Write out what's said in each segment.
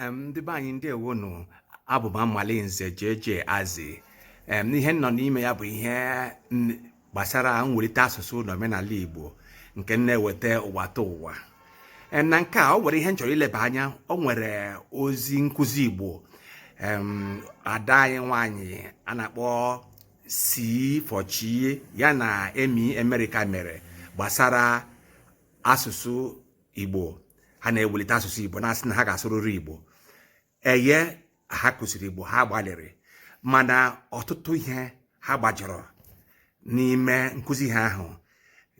ndị be anyị ndewo nụ. Abụ m Amalinze jeje azị. N'ihe nọ n'ime ya bụ ihe gbasara mwelite asụsụ na omenala Igbo nke na-eweta ụwa taa ụwa. Na nke a, o nwere ihe nchọrọ ileba anya. O nwere ozi nkuzi Igbo ada anyị nwanyị a na-akpọ C for Chi ya na Ammy Amerịka mere gbasara asụsụ Igbo. Ha na-ewelite asụsụ Igbo na-asị na ha ga-asụrụrụ Igbo. Ha kụziri Igbo, ha gbalịrị, mana ọtụtụ ihe ha gbajọrọ n'ime nkuzi ha ahụ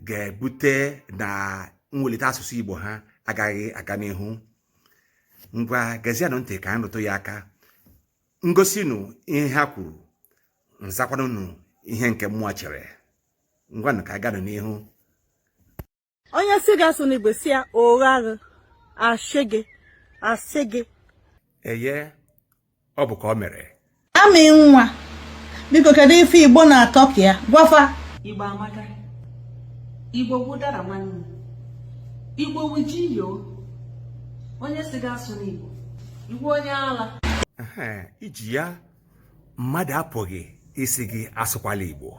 ga-ebute na mwelite asụsụ Igbo ha agaghị aga n'ihu. Ngwa gezianụ ntị ka nrụtụ ya aka, ngosinụ ihe ha kwuru, nzakwanụnụ ihe nke mmụọ chere. Ngwanụ ka aganụ n'ihu. Onye si ga-asụ n'Igbo si ya ụgha asị gị. Ọ bụ ka o mere. Amị nwa, biko kedu ife Igbo na-atọ ka ya gwafa? Igbo amaka, Igbo wudara nwanne, Igbo wujiyo. Onye si ga-asụ n'Igbo, Igbo onye ala. Iji ya mmadụ apụghị isi gị asụkwala Igbo.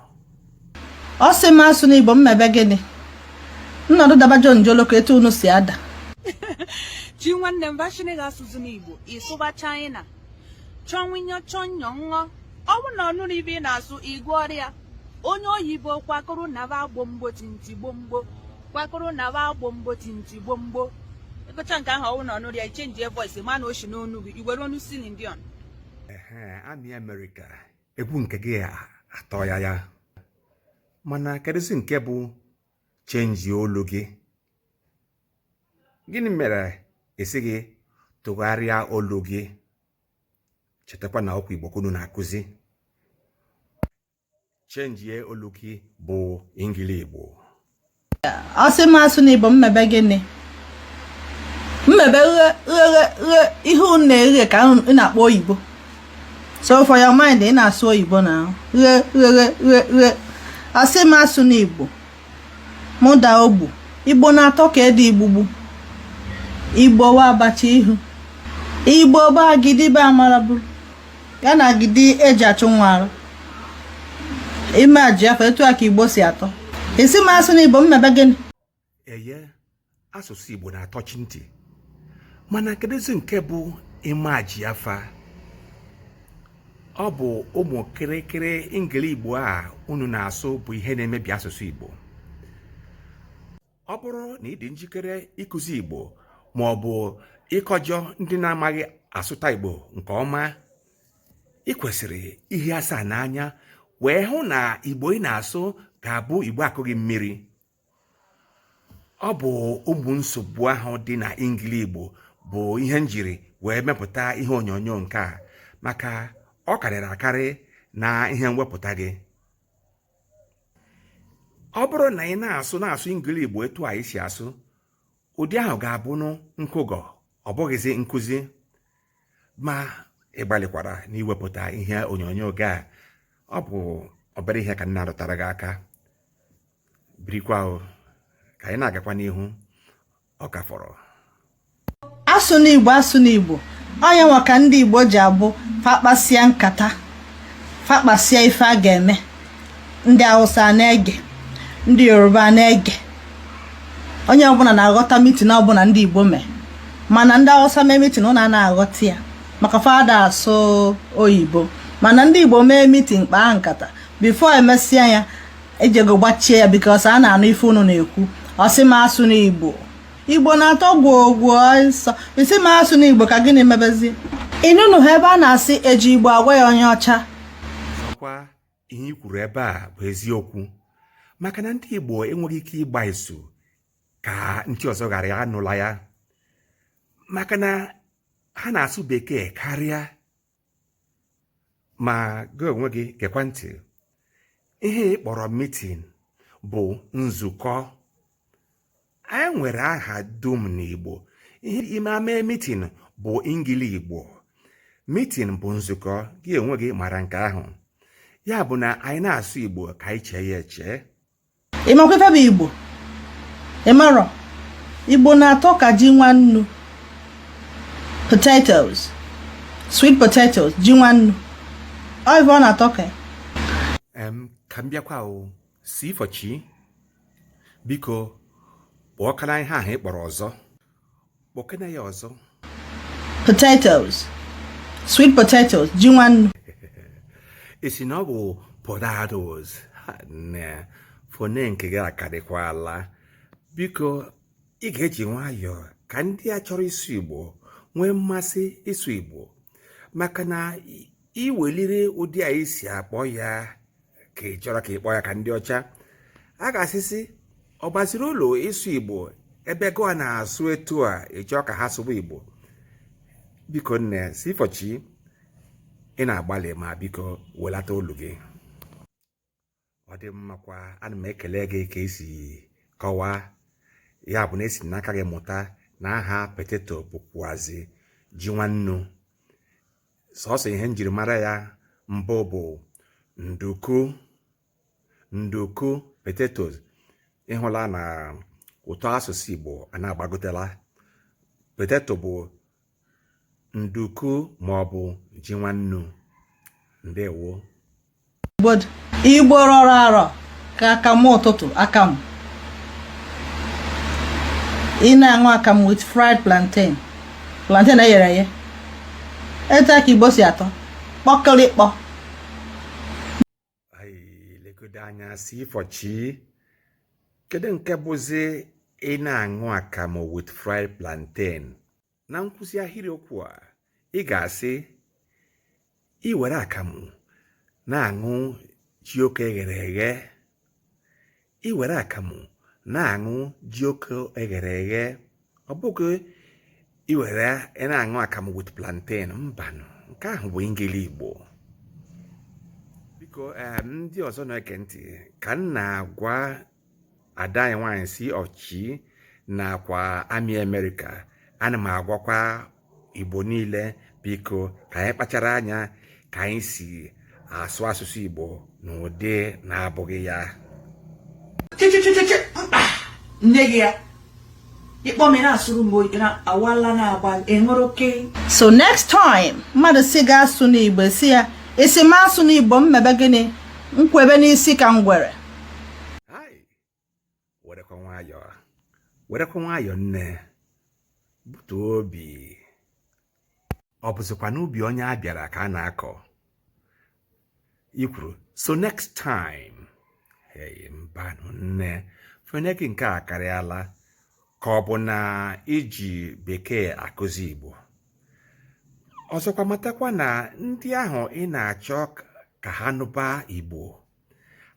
Ọ sị m asụ n'Igbo, mmebe gịnị? Nnọdụ dabajo njoloko etu unu si ada. Chi nwanne m bashine ga-asụzụ n'Igbo, ịsụba China. Chọnwinyo chọnyọnghọ. Ọwụ na ọnụrụ ibe na-asụ Igbo ọrịa. Onye oyibo kwakọrọ na ba gbomgbo tinti gbomgbo. Kwakọrọ na ba gbomgbo tinti gbomgbo. Ịgụcha nke ahụ ọwụ na ọnụrụ ya ichenji voice ma na oshi n'onu gị. Iwere onu si n'Indian. Ammy Amerịka, egwu nke gị atọ ya. Mana kedụzi nke bụ chenji olu gị? Gịnị mere esi gị tụgharịa olu gị? Chetakwa na okwu Igbo kunu na-akụzi. Chenjie olu gị bụ ngili Igbo. Ọ sị m asụ n'Igbo, mmebe gịnị? Mmebe ihe unu na-eghe ka unu na-akpọ oyibo. So for your mind, ị na-asụ oyibo na asị m asụ n'Igbo. Mụda ogbu Igbo na-atọ ka ede igbugbu. Igbo wa abacha ihu. Igbo ba gidibe amaraburu. Ya na gidi eji achụ nwarụ. Ime aji afọ etu aka Igbo si atọ. Isi m asụ n'Igbo, mmebe gịnị? Asụsụ Igbo na-atọchi ntị. Mana kedụzi nke bụ ime aji afa? Ọ bụ ụmụ kịrịkịrị ngili Igbo a unu na-asụ bụ ihe na-emebi asụsụ Igbo. Ọ bụrụ na ị dị njikere ịkụzi Igbo ma ọ bụ ịkọjọ ndị na-amaghị asụta Igbo nke ọma, ị kwesịrị ihe asaa n'anya wee hụ na Igbo ị na-asụ ga-abụ Igbo akụghị mmiri. Ọ bụ ụmụ nsogbu ahụ dị na ngili Igbo bụ ihe njiri wee mepụta ihe onyonyo nke a, maka ọ karịrị akarị na ihe mwepụta gị. Ọ bụrụ na ị na-asụ ngili Igbo etu anyị si asụ, ụdị ahụ ga-abụ nkụgọ, ọ bụghịzi nkuzi. Ma ị gbalịkwara n'iwepụta ihe onyonyo gị a, ọ bụ obere ihe ka nna rụtara gị aka. Birikwa ka anyị na-agakwa n'ihu, ọ ka fọrọ. Asụ n'Igbo onye nwa ka ndị Igbo ji abụ fakpasịa nkata, fakpasịa ife a ga-eme. Ndị Hausa na-ege, ndị Yoruba na-ege. Onye ọbụla na-aghọta mitin ọbụla ndị Igbo mee. Mana ndị Hausa mee mitin ọ na-aghọta ya maka fada asụ oyibo. Mana ndị Igbo mee mitin kpaa nkata, bifo emesịa ya ejego gbachie ya because a na-anụ ife unu na-ekwu. Ọ sị m asụ n'Igbo. Igbo na-atọ gwogwo nsọ. Isi m asụ n'Igbo ka gịnị mebezi? Ịnụnụ ha ebe a na-asị eji Igbo agwa ya onye ọcha. Ọkwa ihe i kwuru ebe a bụ eziokwu, maka na ndị Igbo enweghị ike ịgba izu ka ndị ọzọ ghara anụla ya, maka na ha na-asụ Bekee karịa. Ma gị onwe gị gekwa ntị, ihe ị kpọrọ mitin bụ nzukọ. Anyị nwere aha dum n'Igbo. Ihe ime ama mitin bụ ngili Igbo. Mitin bụ nzukọ, gị onwe gị mara nke ahụ. Ya bụ na anyị na-asụ Igbo ka anyị chee ya eche. Ị makwa ife bụ Igbo? Ị marọ? Igbo na-atọ ka ji nwannu. Potatoes. Sweet potatoes. Ji nwannu. Ọ ife ọ na-atọ ka. Ka m bịakwa o. C for chi. Biko, kpọọkana ihe ahụ ị kpọrọ ọzọ. Kpọọkana ya ọzọ. Potatoes. Sweet potatoes. Ji nwannu. Isi na ọ bụ potatoes. Fone nke gị akarịkwala. Biko, ị ga-eji nwayọọ ka ndị a chọrọ ịsụ Igbo nwee mmasị ịsụ Igbo. Maka na iweliri ụdị a isi akpọ ya ka ị chọrọ ka ị kpọọ ya ka ndị ọcha. A ga-asịsị ọ gbaziri ụlọ ịsụ Igbo ebe gụa na-asụ etu a ị chọọ ka ha sụba Igbo. Biko nne si fọchi ị na-agbalị ma biko welata olu gị. Ọ dị mmakwa, ana m ekele gị ka esi kọwaa. Ya bụ na esi n'aka gị mụta na aha potato bụkwazi ji nwannu. Sọsọ ihe njirimara ya mbụ bụ nduku potatoes. Ịhụla na ụtọ asụsụ Igbo a na-agbagotela. Potato bụ nduku ma ọ bụ ji nwannu. Ndewo. Igbo rọrọ arọ ka akamụ ụtụtụ akamụ. Ị na-aṅụ akamụ with fried plantain. Plantain eghere eghe. Etu ka Igbo si atọ. Kpọkịrịkpọ. Legodo anya si fọchi. Kedu nke bụzi ị na-aṅụ akamụ with fried plantain? Na nkwụsị ahịrịokwu a, ị ga-asị ị were akamụ na-aṅụ jioko eghere eghe. Ị were akamụ na-aṅụ jioko eghere eghe. Ọ bụghị ị were na-aṅụ akamụ with plantain. Mbanụ, nke ahụ bụ ngili Igbo. Biko ndị ọzọ na-ege ntị ka m na-agwa ada anyị nwaanyị si ọchị nakwa Ammy Amerịka. Ana m agwakwa Igbo niile biko ka anyị kpachara anya ka anyị si asụ asụsụ Igbo n'ụdị na-abụghị ya. Nne gị ya. Ịkpọ m na-asụrụ mgbe na awala na-agba enwere oke. So next time mmadụ si ga-asụ n'Igbo si ya esi m asụ n'Igbo mmebe gịnị nkwebe n'isi ka ngwere. Werekwa nwayọọ nne. Butuo obi. Ọ bụzikwa n'ubi onye a bịara ka a na-akọ. Ikwuru so next time. Mbanụ nne, fene gị nke a karịala ka ọ bụ na iji bekee akụzi Igbo. Ọzọkwa matakwa na ndị ahụ ị na-achọ ka ha nụba Igbo,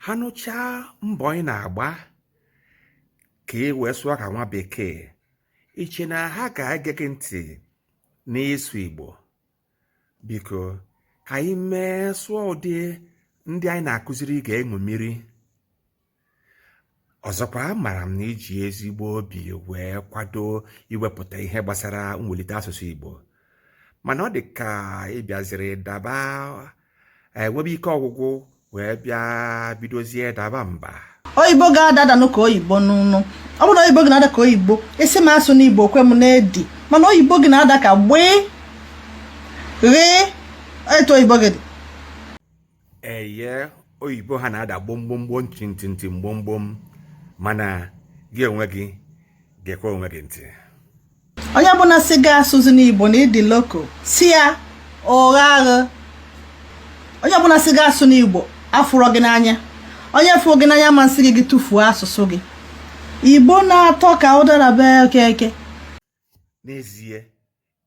ha nụchaa mbọ ị na-agba ka ị wee sụọ ka nwa bekee, iche na ha ga-ege gị ntị n'ịsụ Igbo. Biko ka anyị mee sụọ ụdị ndị anyị na-akụziri ga-eṅụ mmiri. Ọzọkwa mara m na iji ezigbo obi wee kwado iwepụta ihe gbasara mwelite asụsụ Igbo. Mana ọ dị ka ịbịaziri daba webe ike ọgwụgwụ wee bịa bidozie daba mba. Oyibo ga-adadanụ ka oyibo n'ụnụ. Ọ bụrụ na oyibo gị na-ada ka oyibo, esi m asụ n'Igbo kwe m na-edi. Mana oyibo gị na-ada ka gbee ghee. Etu oyibo gị dị. Eye oyibo ha na-ada gbomgbomgbom ntị mgbomgbom. Mana gị onwe gị gekwa onwe gị ntị. Onye ọbụla si ga-asụzi n'Igbo na ịdị loko si ya ụgha agha. Onye ọbụla si ga-asụ n'Igbo afụrọ gị n'anya. Onye fụrụ gị n'anya masị gị tụfuo asụsụ gị. Igbo na-atọ ka ụdara bee okeke. N'ezie,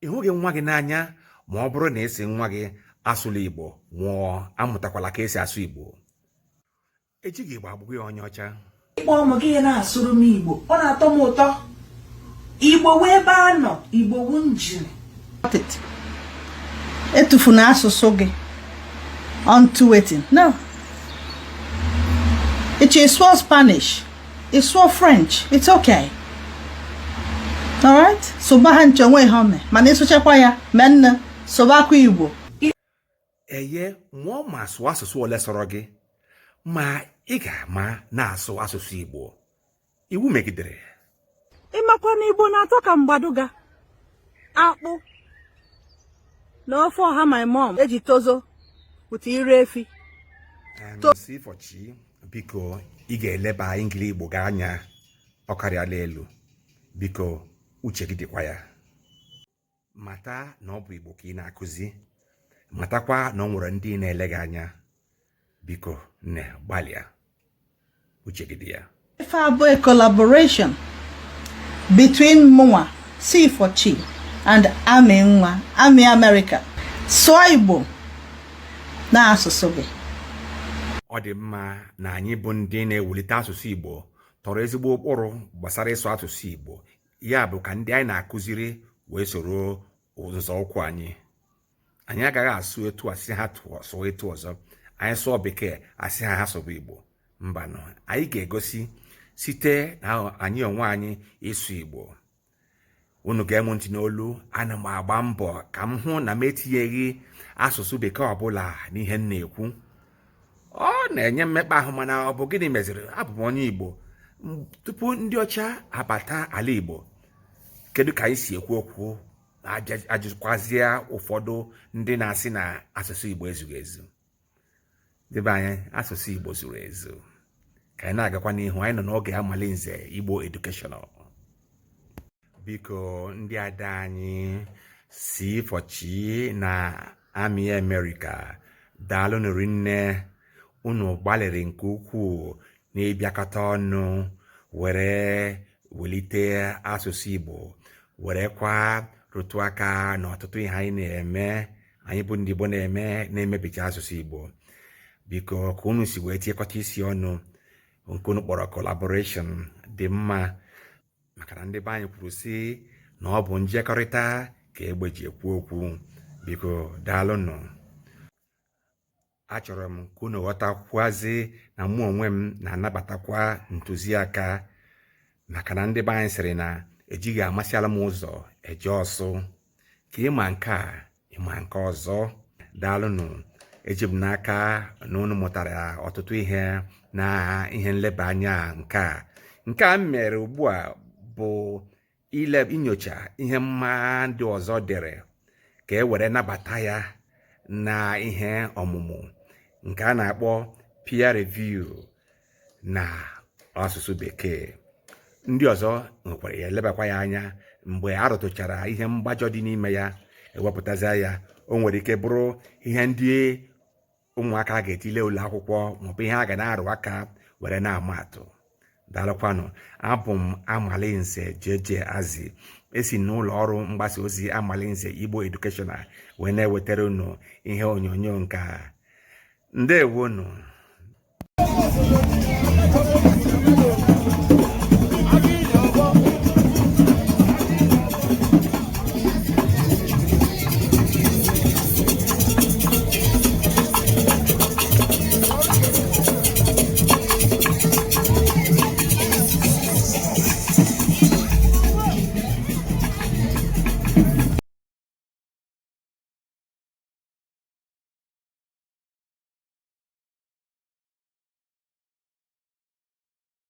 ịhụghị nwa gị n'anya ma ọ bụrụ na esi nwa gị asụla Igbo nwụọ amụtakwala ka esi asụ Igbo. Ejighị Igbo agbụghị onye ọcha. Ịkpọ ụmụ gị na-asụrụ m Igbo, ọ na-atọ m ụtọ. Igbo wee ebe a nọ, Igbo wu njiri. Etufuna asụsụ gị onto waiting. No. It's Spanish. It's French. It's okay. Alright? Soba ha nche nwe home. Mana ịsụchakwa ya, menne sobakwa Igbo. Eye nwa ma asụ asụsụ ole sọrọ gị, ma ị ga-ama na-asụ asụsụ Igbo. Iwu megidere. Ịmakwa na Igbo na-atọ ka mgbaduga. Akpụ, No for her, my mom. Eji tozo with irefi. Si for chi biko ị ga-eleba ngili Igbo gị anya ọ karịala elu biko uche gị dịkwa ya mata na ọ bụ Igbo ka ị na-akụzi matakwa na ọ nwere ndị na-ele gị anya biko nne gbalịa uche gị dị ya. If I have a collaboration between Mwa, C for Chi, and Ammy Amerịka. So Igbo na asụsụ gị. Ọ dị mma na anyị bụ ndị na-ewulite asụsụ Igbo tọrọ ezigbo ụkpụrụ gbasara ịsụ asụsụ Igbo. Ya bụ ka ndị anyị na-akụziri wee soro nzọụkwụ anyị. Anyị agaghị asụ etu asị ha sụọ etu ọzọ. Anyị sụọ Bekee asị ha sụọ Igbo. Mbanụ, anyị ga-egosi site na anyị onwe anyị ịsụ Igbo. Unu ga-emu ntị n'olu, ana m agba mbọ ka m hụ na m etinyeghị asụsụ Bekee ọbụla n'ihe m na-ekwu. Ọ na-enye mmekpa ahụ mana ọ bụ gịnị meziri abụ m onye Igbo. Tupu ndị ọcha abata ala Igbo, kedu ka anyị si ekwu okwu ajụkwazie ụfọdụ ndị na-asị na asụsụ Igbo ezughị ezu. Debe anyị asụsụ Igbo zuru ezu. Ka anyị na-agakwa n'ihu, anyị nọ n'oge Amalinze Igbo Educational. Biko ndị ada anyị C for Chi na Ammy Amerịka, daalụ rinne. Unu gbalịrị nke ukwuu na-ebịakọta ọnụ were welite asụsụ Igbo were kwa rụtụ aka n'ọtụtụ ihe anyị na-eme, anyị bụ ndị Igbo na-emebicha asụsụ Igbo. Biko ka unu si wee tiekọta isi ọnụ nke unu kpọrọ collaboration dị mma maka na ndị be anyị kwuru sị na ọ bụ njekọrịta ka egbe ji ekwu okwu. Biko daalụnụ. Achọrọ m ka unu ghọtakwuazi na mụ onwe m na-anabatakwa ntụziaka maka na ndị be anyị sịrị na ejighị amasịala m ụzọ eje ọsụ. Ka ịma nke a ịma nke ọzọ. Daalụnụ. Eji m n'aka na unu mụtara ọtụtụ ihe na ihe nleba anya nke a mere ugbu a bụ inyocha ihe mma ndị ọzọ dere ka e were nabata ya na ihe ọmụmụ nke a na-akpọ peer review na asụsụ Bekee. Ndị ọzọ nwekwara ya elebakwa ya anya mgbe a rụtụchara ihe mgbajọ dị n'ime ya ewepụtaza ya. O nwere ike bụrụ ihe ndị ụmụaka ga-etile ụlọ akwụkwọ maọbụ ihe a ga na-arụ aka were na-ama atụ. Daalụkwanụ. Abụ m Amalinze Azị, esi n'ụlọ ọrụ mgbasa ozi Amalinze Igbo Educational wee na-ewetara unu ihe onyonyo nke a. Ndewonu.